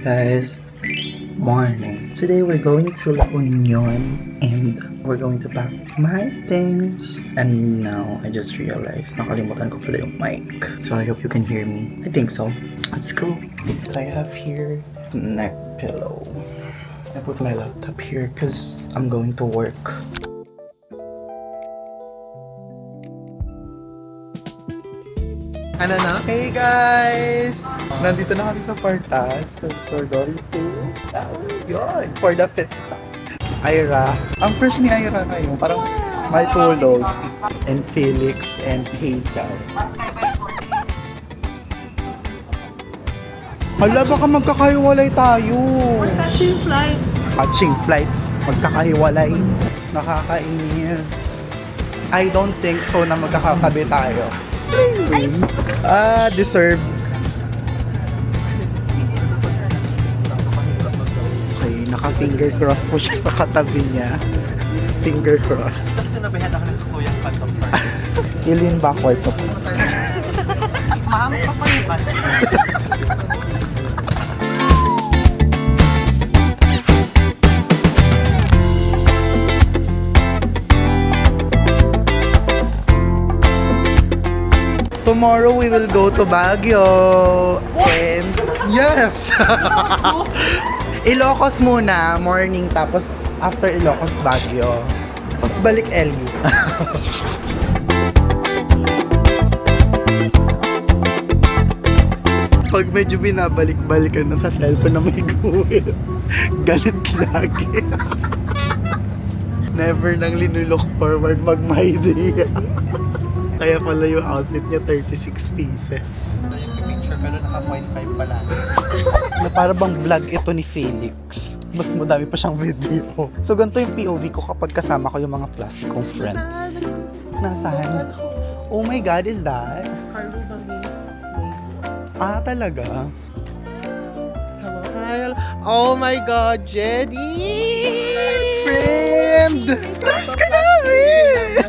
guys, morning. Today we're going to La Union and we're going to pack my things. And now I just realized nakalimutan ko pala yung mic. So I hope you can hear me. I think so. Let's go. I have here neck pillow. I put my laptop here because I'm going to work. Ano na? Hey guys! Nandito na kami sa Partas because we're going to yun, for the 5th time. Ira. Ang crush ni Ira ngayon, parang may tulog. And Felix and Hazel. Hala, baka magkakahiwalay tayo. We're catching flights. Catching flights. Magkakahiwalay. Nakakainis. I don't think so na magkakakabi tayo. Deserve. Okay, naka-finger cross po siya sa katabi niya. Finger cross. Tapos tinabihan ako nito kuyang Phantom Park. Ilin backwards ako. Mahamit pa pa yung pan. Tomorrow we will go to Baguio. And yes. Ilocos muna, morning, tapos after Ilocos, Baguio. Tapos balik LU. Pag medyo binabalik-balikan na sa cellphone na may guhit, galit lagi. Never nang linulook forward mag-my day. Kaya pala yung outfit niya 36 pieces. Yung picture pero naka 0.5 pala. Na para bang vlog ito ni Felix. Mas madami pa siyang video. So ganito yung POV ko kapag kasama ko yung mga plastic kong friend. Nasaan? Oh my God, is that? Carlo Bamis. Talaga? Hello. Hi. Oh my God, Jenny! Friend! Miss ka namin!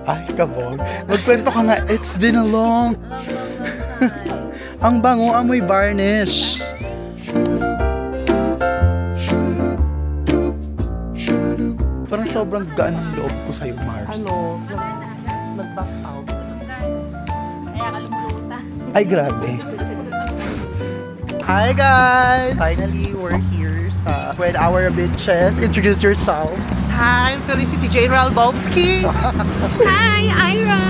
Ay, kabog. Magkwento ka nga, it's been a long... Ang bango, amoy varnish. Parang sobrang gaan ng loob ko sa'yo, Mars. Ano? Nag-back out. Kaya ka lumuluta. Ay, grabe. Hi guys! Finally, we're here sa with our bitches. Introduce yourself. Hi, I'm Felicity General Bobski. Hi, Ira!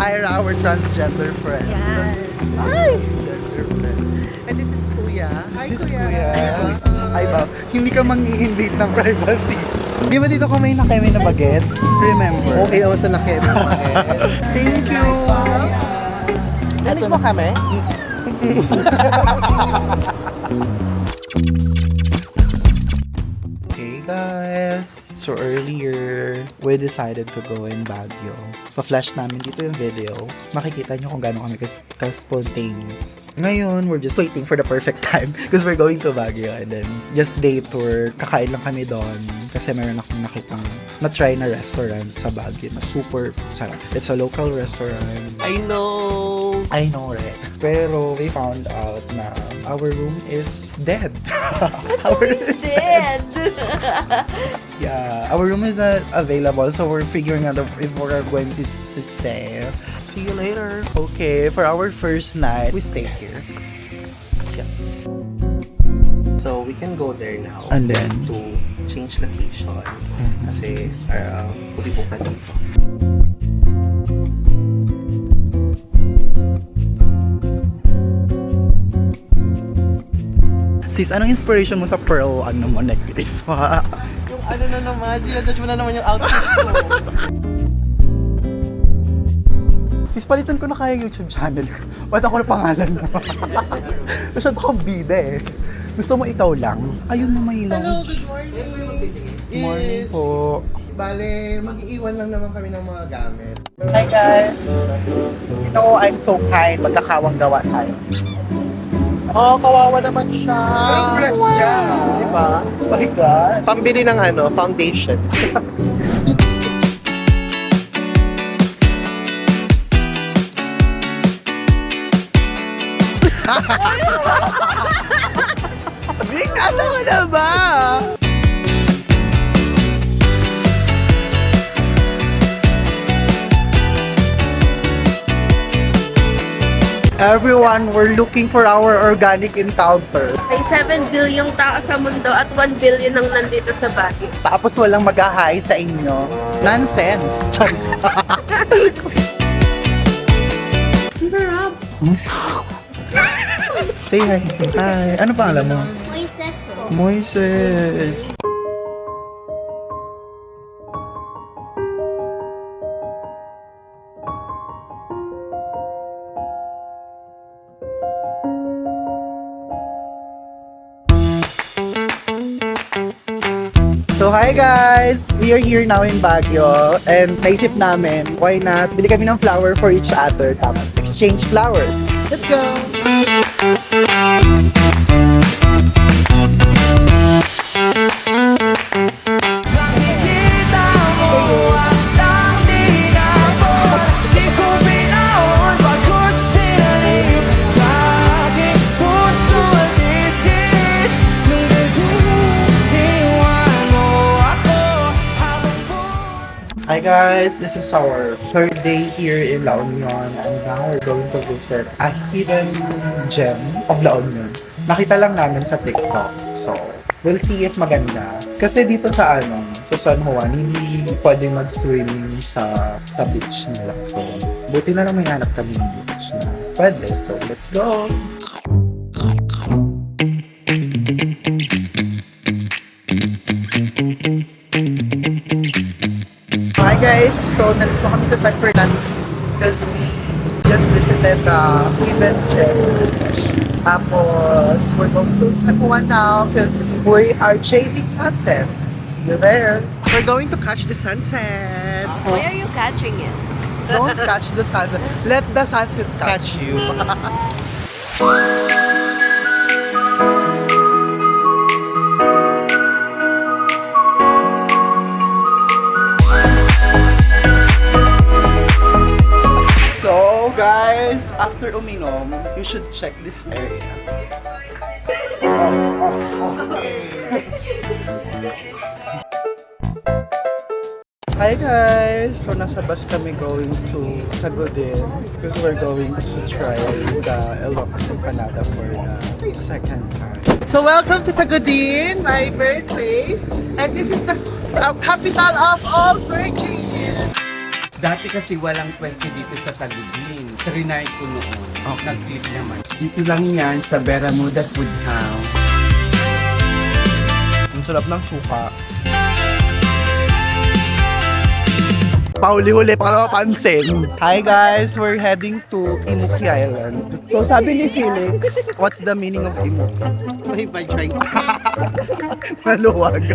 Ira, our transgender friend. Yan. Hi! And this is Kuya. Hi, This is Kuya. Kuya. Hi, Bob. Hindi ka mang-i-invade ng privacy. Di ba dito kami na kami na bagets? Remember? Okay naman sa nakit. Thank you! Alig mo kami? Hey guys! So earlier, we decided to go in Baguio. Pa-flash namin dito yung video. Makikita nyo kung gaano kami ka-spontaneous. Ngayon, we're just waiting for the perfect time because we're going to Baguio and then just day tour. Kakain lang kami doon kasi meron akong nakitang na-try na restaurant sa Baguio na super sarap. It's a local restaurant. I know. I know, right? Pero we found out na our room is dead. Our room is Dead! Yeah, our room is not available, so we're figuring out if we're going to stay. See you later. Okay, for our first night, we stay here. Yeah. So we can go there now. And then? To change location. Kasi fully booked na dito. Sis, anong inspiration mo sa pearl necklace mo? Yung ano na naman, ginadjudge mo na naman yung outfit ko. Sis, palitan ko na kaya YouTube channel. Ba't ako na pangalan mo? Masyado kang bida eh. Gusto mo ikaw lang? Ayun na may Hello, lunch. good morning. Morning po. Bale, mag-iiwan lang naman kami ng mga gamit. Hi guys! You know, I'm so kind. Magkakawang gawa tayo. Oh, kawawa naman siya. Fresh ka! Diba? Oh my God! Pambili ng foundation. Vic, asa ka na ba? Everyone, we're looking for our organic encounter. May 7 bilyong tao sa mundo at 1 billion ang nandito sa Baguio. Tapos walang mag-hi sa inyo. Nonsense. Charis. Say hi. Hi. Ano pangalan mo? Moises po. Moises. So hi guys! We are here now in Baguio and naisip namin, why not? Bili kami ng flower for each other tapos exchange flowers. Let's go! Hi guys, this is our third day here in La Union and now we're going to visit a hidden gem of La Union. Nakita lang namin sa TikTok, so we'll see if maganda. Kasi dito sa sa San Juan, hindi pwedeng mag-swimming sa beach nila. So, buti na lang may hanap kami ng beach na pwede. So, let's go! Hi guys! So, nandito kami sa San Fernando because we just visited the Hidden Gem Beach. Tapos, we're going to San Juan now because we are chasing sunset. See you there! We're going to catch the sunset! Why are you catching it? Don't catch the sunset. Let the sunset catch you. So guys, after uminom, you should check this area. Okay. Hi guys! So nasa bus kami going to Tagudin because we're going to try the Ilocos Empanada for the second time. So welcome to Tagudin, my birthplace, and this is the capital of all virgins. Dati kasi walang pwesto dito sa Tagudin. Trinay ko noon. Nag-trip naman. Dito lang yan sa Beramuda Food House. Ang sarap ng suka. Pauli-huli para mapansin. Hi guys, we're heading to Imuki Island. So sabi ni Felix, what's the meaning of Imuki? May pa trying Maluwag.